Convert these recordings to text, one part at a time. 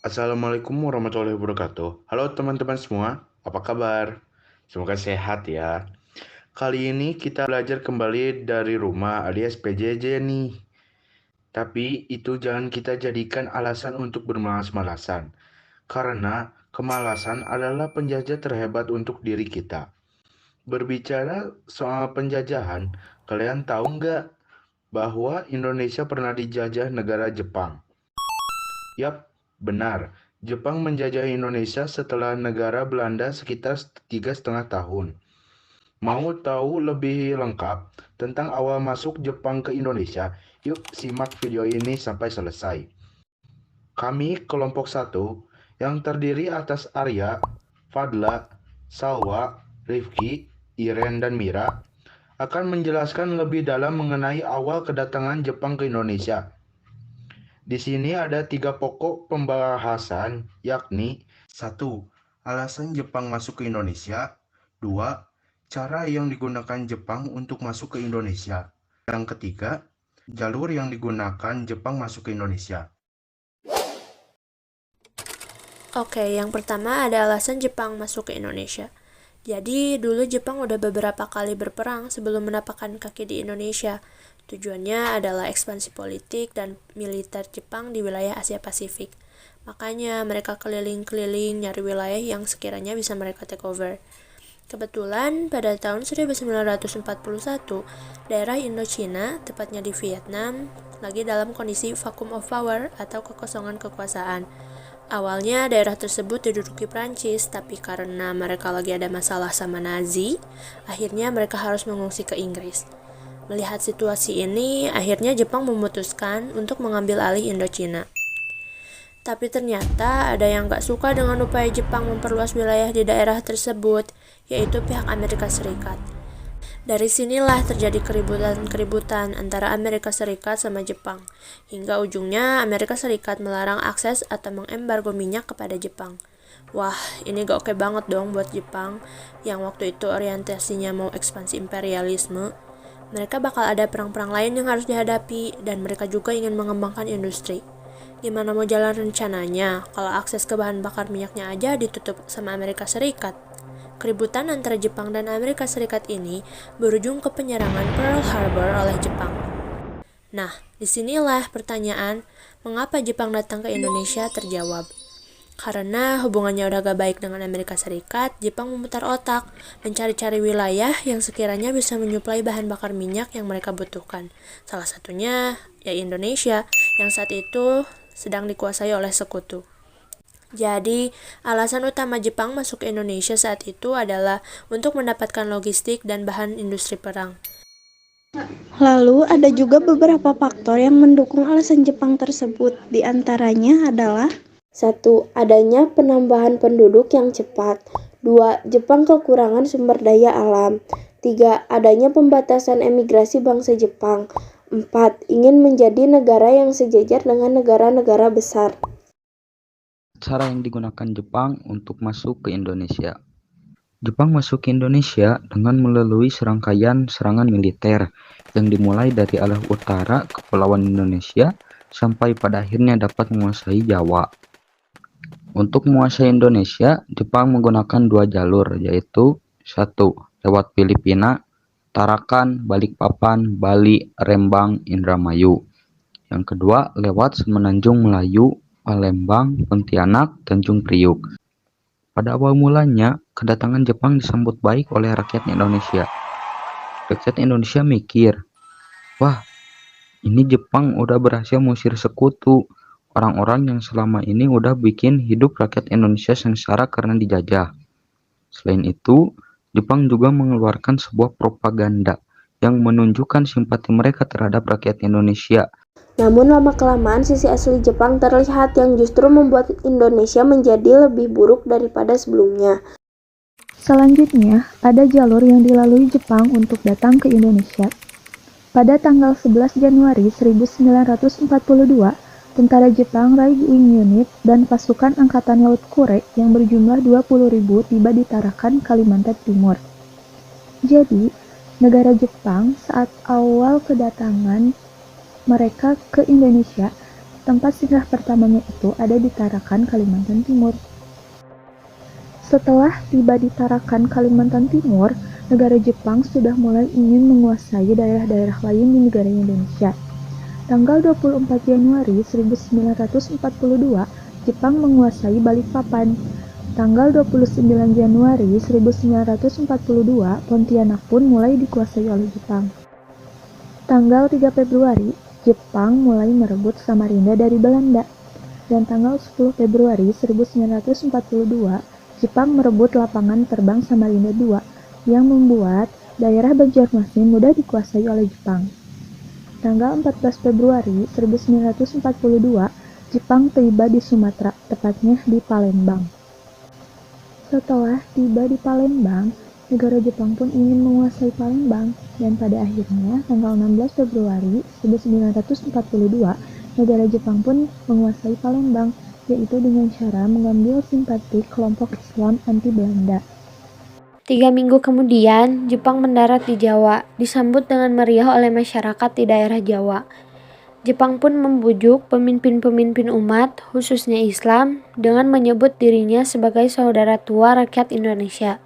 Assalamualaikum warahmatullahi wabarakatuh. Halo teman-teman semua, apa kabar? Semoga sehat ya. Kali ini kita belajar kembali dari rumah alias PJJ nih. Tapi itu jangan kita jadikan alasan untuk bermalas-malasan. Karena kemalasan adalah penjajah terhebat untuk diri kita. Berbicara soal penjajahan, kalian tahu nggak bahwa Indonesia pernah dijajah negara Jepang? Yap, benar. Jepang menjajah Indonesia setelah negara Belanda sekitar 3,5 tahun. Mau tahu lebih lengkap tentang awal masuk Jepang ke Indonesia? Yuk simak video ini sampai selesai. Kami kelompok 1 yang terdiri atas Arya, Fadla, Salwa, Rifki, Iren, dan Mira akan menjelaskan lebih dalam mengenai awal kedatangan Jepang ke Indonesia. Di sini ada 3 pokok pembahasan, yakni 1. Alasan Jepang masuk ke Indonesia. 2. Cara yang digunakan Jepang untuk masuk ke Indonesia. Yang ketiga, jalur yang digunakan Jepang masuk ke Indonesia. Oke, yang pertama ada alasan Jepang masuk ke Indonesia. Jadi, dulu Jepang udah beberapa kali berperang sebelum menapakkan kaki di Indonesia. Tujuannya adalah ekspansi politik dan militer Jepang di wilayah Asia Pasifik. Makanya mereka keliling-keliling nyari wilayah yang sekiranya bisa mereka take over. Kebetulan pada tahun 1941, daerah Indochina, tepatnya di Vietnam, lagi dalam kondisi vacuum of power atau kekosongan kekuasaan. Awalnya daerah tersebut diduduki Prancis, tapi karena mereka lagi ada masalah sama Nazi, akhirnya mereka harus mengungsi ke Inggris. Melihat situasi ini, akhirnya Jepang memutuskan untuk mengambil alih Indochina. Tapi ternyata ada yang gak suka dengan upaya Jepang memperluas wilayah di daerah tersebut, yaitu pihak Amerika Serikat. Dari sinilah terjadi keributan antara Amerika Serikat sama Jepang, hingga ujungnya Amerika Serikat melarang akses atau mengembargo minyak kepada Jepang. Wah, ini gak oke banget dong buat Jepang, yang waktu itu orientasinya mau ekspansi imperialisme. Mereka bakal ada perang-perang lain yang harus dihadapi, dan mereka juga ingin mengembangkan industri. Gimana mau jalan rencananya kalau akses ke bahan bakar minyaknya aja ditutup sama Amerika Serikat? Keributan antara Jepang dan Amerika Serikat ini berujung ke penyerangan Pearl Harbor oleh Jepang. Nah, disinilah pertanyaan, mengapa Jepang datang ke Indonesia terjawab. Karena hubungannya udah gak baik dengan Amerika Serikat, Jepang memutar otak, mencari-cari wilayah yang sekiranya bisa menyuplai bahan bakar minyak yang mereka butuhkan. Salah satunya, ya Indonesia, yang saat itu sedang dikuasai oleh sekutu. Jadi, alasan utama Jepang masuk ke Indonesia saat itu adalah untuk mendapatkan logistik dan bahan industri perang. Lalu ada juga beberapa faktor yang mendukung alasan Jepang tersebut. Di antaranya adalah 1. Adanya penambahan penduduk yang cepat. 2. Jepang kekurangan sumber daya alam. 3. Adanya pembatasan emigrasi bangsa Jepang. 4. Ingin menjadi negara yang sejajar dengan negara-negara besar. Cara yang digunakan Jepang untuk masuk ke Indonesia. Jepang masuk ke Indonesia dengan melalui serangkaian serangan militer yang dimulai dari arah utara Kepulauan Indonesia sampai pada akhirnya dapat menguasai Jawa. Untuk menguasai Indonesia, Jepang menggunakan 2 jalur, yaitu 1. Lewat Filipina, Tarakan, Balikpapan, Bali, Rembang, Indramayu. Yang kedua, lewat Semenanjung Melayu, Palembang, Pontianak, Tanjung Priuk. Pada awal mulanya, kedatangan Jepang disambut baik oleh rakyat Indonesia. Rakyat Indonesia mikir, wah, ini Jepang udah berhasil mengusir sekutu. Orang-orang yang selama ini udah bikin hidup rakyat Indonesia sengsara karena dijajah. Selain itu, Jepang juga mengeluarkan sebuah propaganda yang menunjukkan simpati mereka terhadap rakyat Indonesia. Namun lama-kelamaan sisi asli Jepang terlihat yang justru membuat Indonesia menjadi lebih buruk daripada sebelumnya. Selanjutnya, ada jalur yang dilalui Jepang untuk datang ke Indonesia. Pada tanggal 11 Januari 1942, tentara Jepang Raid Wing Unit dan pasukan Angkatan Laut Kure yang berjumlah 20.000 tiba di Tarakan, Kalimantan Timur. Jadi, negara Jepang saat awal kedatangan mereka ke Indonesia Tempat singgah pertamanya itu ada di Tarakan, Kalimantan Timur. Setelah tiba di Tarakan, Kalimantan Timur, negara Jepang sudah mulai ingin menguasai daerah-daerah lain di negara Indonesia. Tanggal 24 Januari 1942, Jepang menguasai Balikpapan. Tanggal 29 Januari 1942, Pontianak pun mulai dikuasai oleh Jepang. Tanggal 3 Februari, Jepang mulai merebut Samarinda dari Belanda. Dan tanggal 10 Februari 1942, Jepang merebut lapangan terbang Samarinda II yang membuat daerah Banjarmasin mudah dikuasai oleh Jepang. Tanggal 14 Februari 1942, Jepang tiba di Sumatera, tepatnya di Palembang. Setelah tiba di Palembang, negara Jepang pun ingin menguasai Palembang, dan pada akhirnya tanggal 16 Februari 1942, negara Jepang pun menguasai Palembang, yaitu dengan cara mengambil simpati kelompok Islam anti Belanda. 3 minggu kemudian, Jepang mendarat di Jawa, disambut dengan meriah oleh masyarakat di daerah Jawa. Jepang pun membujuk pemimpin-pemimpin umat, khususnya Islam, dengan menyebut dirinya sebagai saudara tua rakyat Indonesia.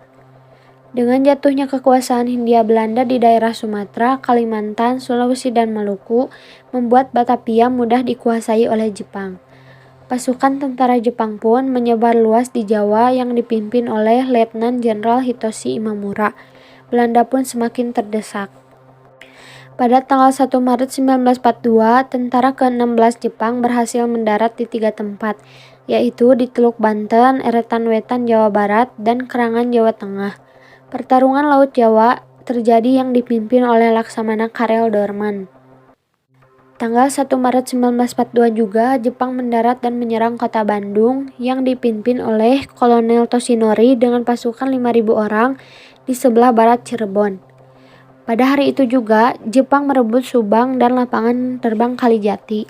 Dengan jatuhnya kekuasaan Hindia Belanda di daerah Sumatera, Kalimantan, Sulawesi, dan Maluku, membuat Batavia mudah dikuasai oleh Jepang. Pasukan tentara Jepang pun menyebar luas di Jawa yang dipimpin oleh Letnan Jenderal Hitoshi Imamura. Belanda pun semakin terdesak. Pada tanggal 1 Maret 1942, tentara ke-16 Jepang berhasil mendarat di 3 tempat, yaitu di Teluk Banten, Eretan Wetan Jawa Barat, dan Kerangan Jawa Tengah. Pertarungan Laut Jawa terjadi yang dipimpin oleh Laksamana Karel Doorman. Tanggal 1 Maret 1942 juga Jepang mendarat dan menyerang kota Bandung yang dipimpin oleh Kolonel Toshinori dengan pasukan 5.000 orang di sebelah barat Cirebon. Pada hari itu juga Jepang merebut Subang dan lapangan terbang Kalijati.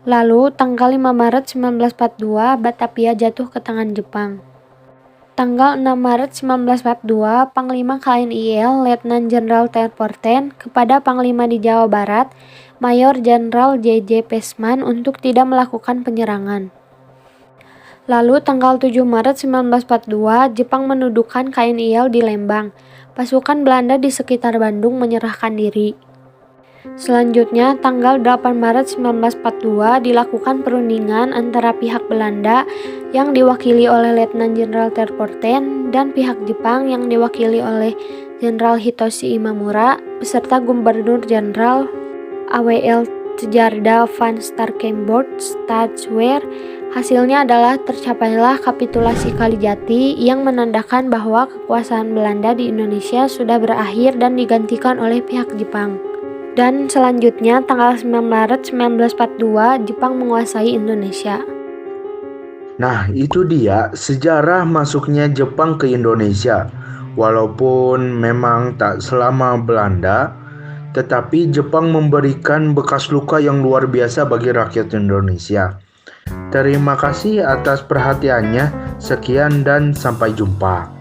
Lalu tanggal 5 Maret 1942 Batavia jatuh ke tangan Jepang. Tanggal 6 Maret 1942 Panglima KNIL Letnan Jenderal Terporten kepada Panglima di Jawa Barat Mayor Jenderal J.J. Pesman untuk tidak melakukan penyerangan. Lalu tanggal 7 Maret 1942 Jepang mendudukan KNIL di Lembang. Pasukan Belanda di sekitar Bandung menyerahkan diri. Selanjutnya, tanggal 8 Maret 1942 dilakukan perundingan antara pihak Belanda yang diwakili oleh Letnan Jenderal Terporten dan pihak Jepang yang diwakili oleh Jenderal Hitoshi Imamura beserta Gubernur Jenderal AWL Tjarda van Starkenborgh Staatsweer. Hasilnya adalah tercapailah kapitulasi Kalijati yang menandakan bahwa kekuasaan Belanda di Indonesia sudah berakhir dan digantikan oleh pihak Jepang. Dan selanjutnya tanggal 9 Maret 1942 Jepang menguasai Indonesia. Nah, itu dia sejarah masuknya Jepang ke Indonesia. Walaupun memang tak selama Belanda, tetapi Jepang memberikan bekas luka yang luar biasa bagi rakyat Indonesia. Terima kasih atas perhatiannya. Sekian dan sampai jumpa.